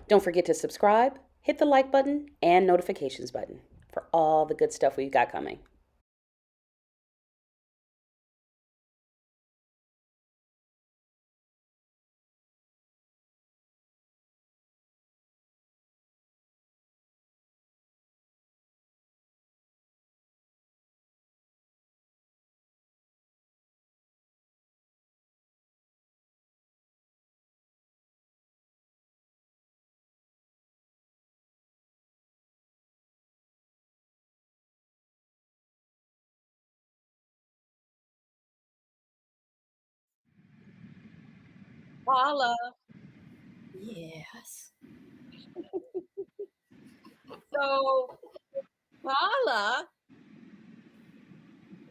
Don't forget to subscribe, hit the like button, and notifications button for all the good stuff we've got coming. Paula, Yes. so Paula,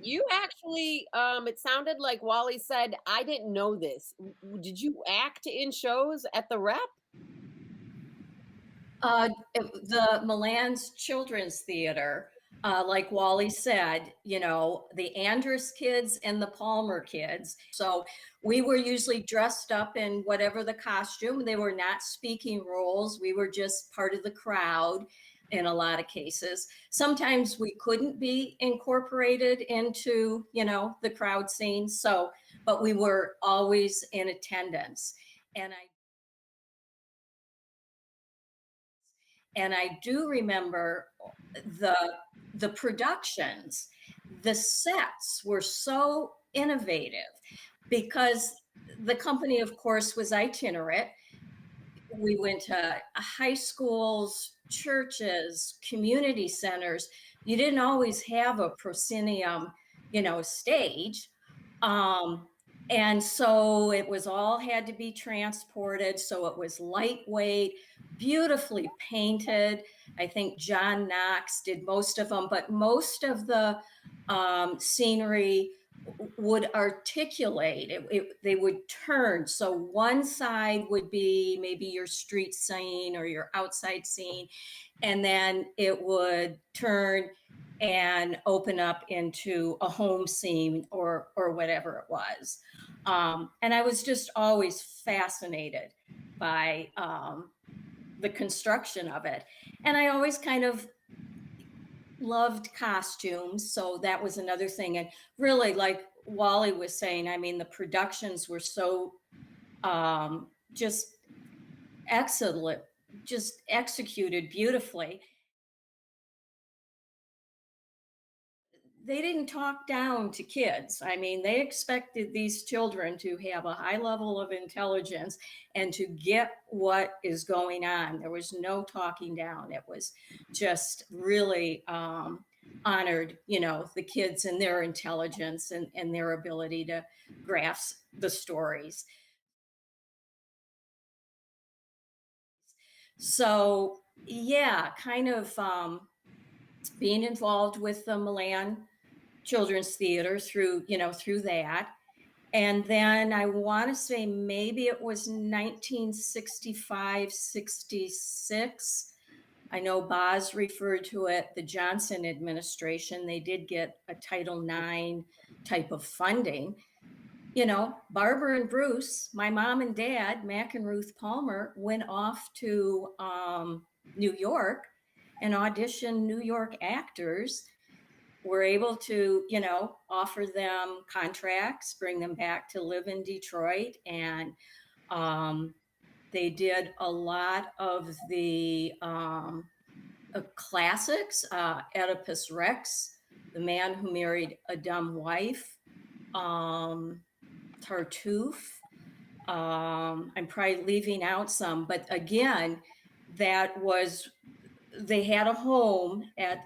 you actually, it sounded like Wally said, I didn't know this. Did you act in shows at the Rep? The Milan's Children's Theater, like Wally said, the Andrus kids and the Palmer kids. So we were usually dressed up in whatever the costume. They were not speaking roles. We were just part of the crowd in a lot of cases. Sometimes we couldn't be incorporated into, the crowd scene. So, but we were always in attendance. And I And I do remember the the productions. The sets were so innovative because the company, of course, was itinerant. We went to high schools, churches, community centers. You didn't always have a proscenium, stage. Um, and so it was all had to be transported. So it was lightweight, beautifully painted. I think John Knox did most of them, but most of the scenery would articulate. They would turn. So one side would be maybe your street scene or your outside scene, and then it would turn and open up into a home scene or whatever it was. And I was just always fascinated by the construction of it. And I always kind of loved costumes. So that was another thing. And really, like Wally was saying, I mean, the productions were so just excellent, just executed beautifully. They didn't talk down to kids. I mean, they expected these children to have a high level of intelligence and to get what is going on. There was no talking down. It was just really honored, the kids and their intelligence and their ability to grasp the stories. So, yeah, kind of being involved with the Milan Children's Theater through that. And then I want to say maybe it was 1965, 66. I know Boz referred to it, the Johnson administration. They did get a Title IX type of funding. Barbara and Bruce, my mom and dad, Mack and Ruth Palmer, went off to New York and auditioned New York actors. Were able to, offer them contracts, bring them back to live in Detroit. And um, they did a lot of the classics, Oedipus Rex, The Man Who Married a Dumb Wife, um, Tartuffe. I'm probably leaving out some, but again, that was they had a home at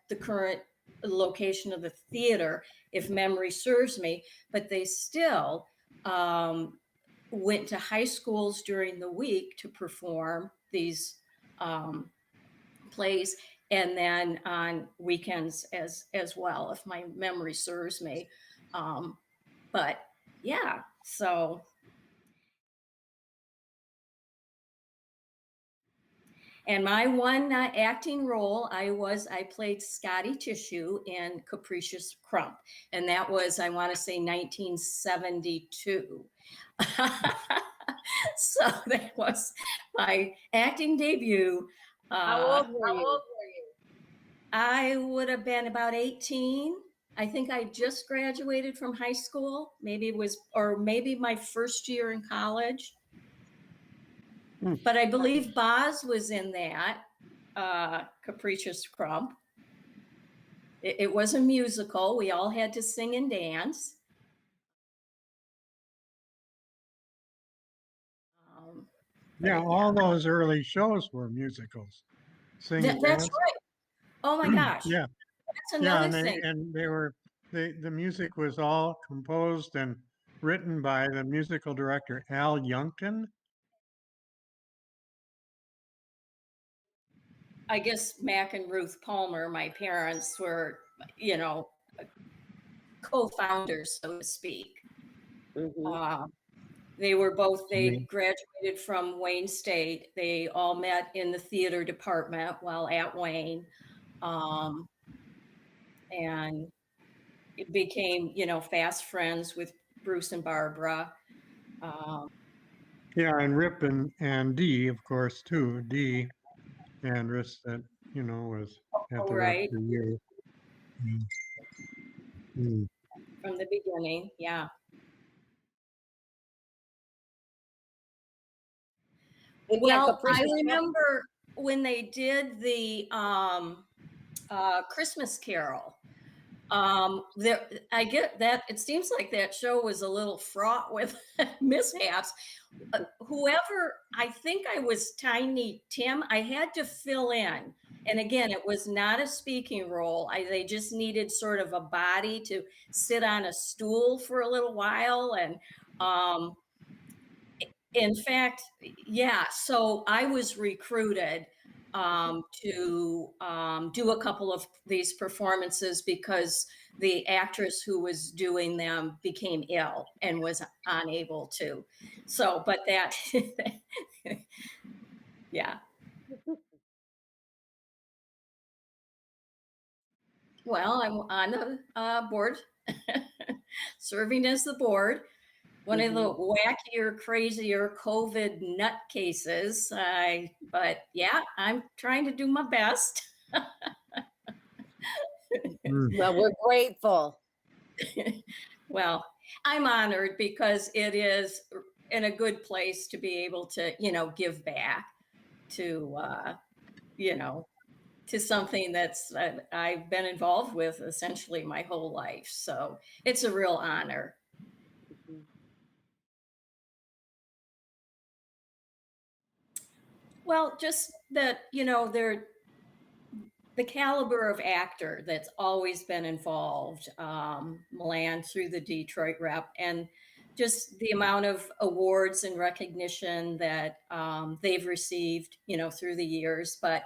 the current location of the theater, if memory serves me, but they still um, went to high schools during the week to perform these um, plays, and then on weekends as well, if my memory serves me. Um, but yeah, so and my one acting role, I played Scotty Tissue in Capricious Crump, and that was, I want to say, 1972. So that was my acting debut. How old were you? I would have been about 18. I think I just graduated from high school. Maybe it was, or maybe my first year in college. But I believe Boz was in that, Capricious Crump. It was a musical. We all had to sing and dance. Yeah, all those early shows were musicals. Sing and That's dance. right. Oh my gosh. Yeah, That's yeah, another thing. and they were the music was all composed and written by the musical director Al Youngkin. I guess Mack and Ruth Palmer, my parents, were, you know, co-founders, so to speak. Mm-hmm. They were both, they Mhm. graduated from Wayne State. They all met in the theater department while at Wayne. And it became, you know, fast friends with Bruce and Barbara. Yeah, and Rip and Dee, of course, too. Dee Andrus, that was at the Right, Repertory. Mm. from the beginning, yeah. Yeah, Well, I Capricious. remember when they did the Christmas Carol. There, I get that. It seems like that show was a little fraught with mishaps. Whoever, I think I was Tiny Tim. I had to fill in, and again, it was not a speaking role. They just needed sort of a body to sit on a stool for a little while, and um, in fact, yeah. So I was recruited to do a couple of these performances because the actress who was doing them became ill and was unable to. So, but that, yeah. Well, I'm on the board, serving as the board. One of the wackier, crazier COVID nutcases. But yeah, I'm trying to do my best. Mm. Well, we're grateful. Well, I'm honored because it is in a good place to be able to, give back to, to something that's I've been involved with essentially my whole life. So it's a real honor. Well, just that, they're the caliber of actor that's always been involved, Milan through the Detroit Rep, and just the amount of awards and recognition that they've received, through the years. But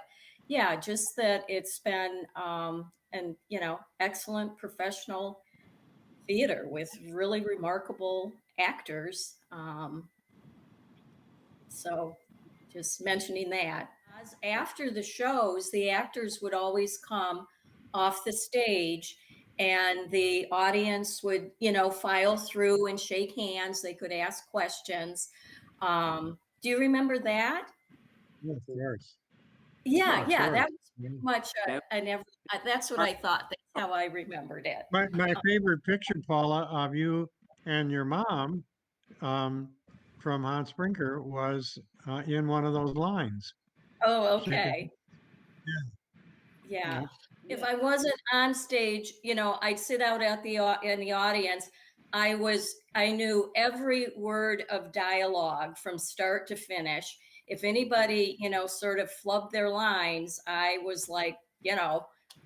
yeah, just that it's been an excellent professional theater with really remarkable actors. So just mentioning that. After the shows, the actors would always come off the stage and the audience would, file through and shake hands. They could ask questions. Do you remember that? Of course. Yeah, Of yeah, course. that was pretty much that's what I thought. That's how I remembered it. My favorite picture, Paula, of you and your mom from Hans Brinker was in one of those lines. Oh, Shaking. okay. Yeah. Yeah. If I wasn't on stage, I'd sit out at in the audience. I knew every word of dialogue from start to finish. If anybody, sort of flubbed their lines, I was like,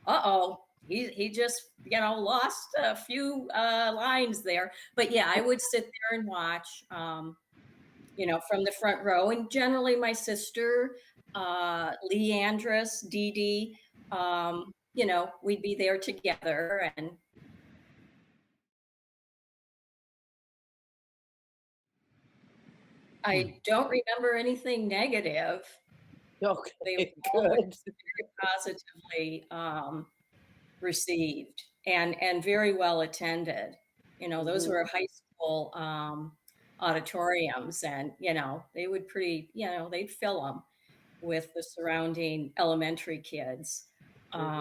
uh-oh, he just, lost a few lines there. But yeah, I would sit there and watch, from the front row. And generally my sister, Lee Andrus, Dee Dee, we'd be there together. And I don't remember anything negative. They Okay, were always good. very positively received and very well attended. Those were high school auditoriums, and they would they'd fill them with the surrounding elementary kids. Mhm.